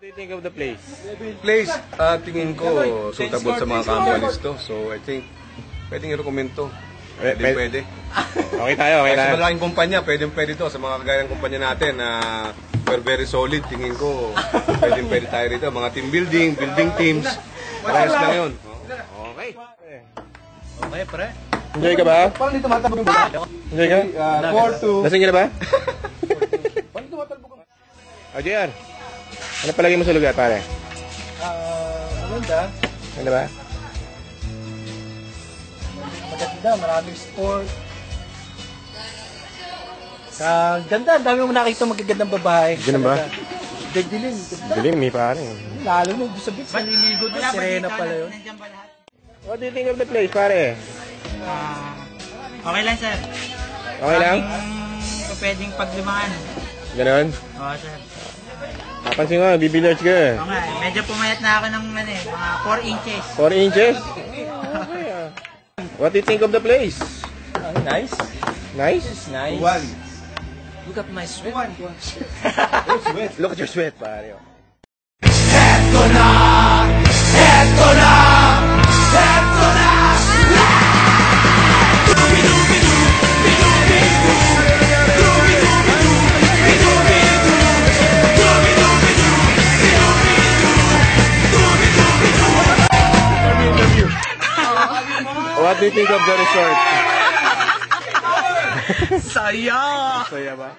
What do you think of the place? Place, tingin ko suitable sa mga companies to. So I think pwedeng i-recommend to. Pwede. Okay tayo, okay Sa tayo. malaking kumpanya, pwede to. Sa mga kagayang kumpanya natin na we're very solid, tingin ko pwede tayo rito. Mga team building teams. Parehas lang yun. Okay. Okay, pre. Enjoy ka ba? Parang dito matabog yung bala. Enjoy ka? 4-2. Lasing ka na ba? Parang dito matabog yung O, JR. Ano palagi mo sa lugar, pare? Maganda. Ano ba? Maganda, maraming sport. Ganda, ang dami mo nakikita magagandang babae. Ganun ba? Dilim. Dilim, may pare. Lalo mo, sa beach, maliligo doon. Sirena pala yun. What do you think of the place, pare? Okay lang, sir. Okay lang? Pwedeng paglimangan. Ganon? Oo, sir. Napansin ko, bibillards ka. Okay, medyo pumayat na ako ng mga 4 inches. 4 inches? Okay, ah. What do you think of the place? Nice. Nice? Nice. One. Look at my sweat. Look at your sweat, pare. What do you think of the resort? Saya! Saya ba?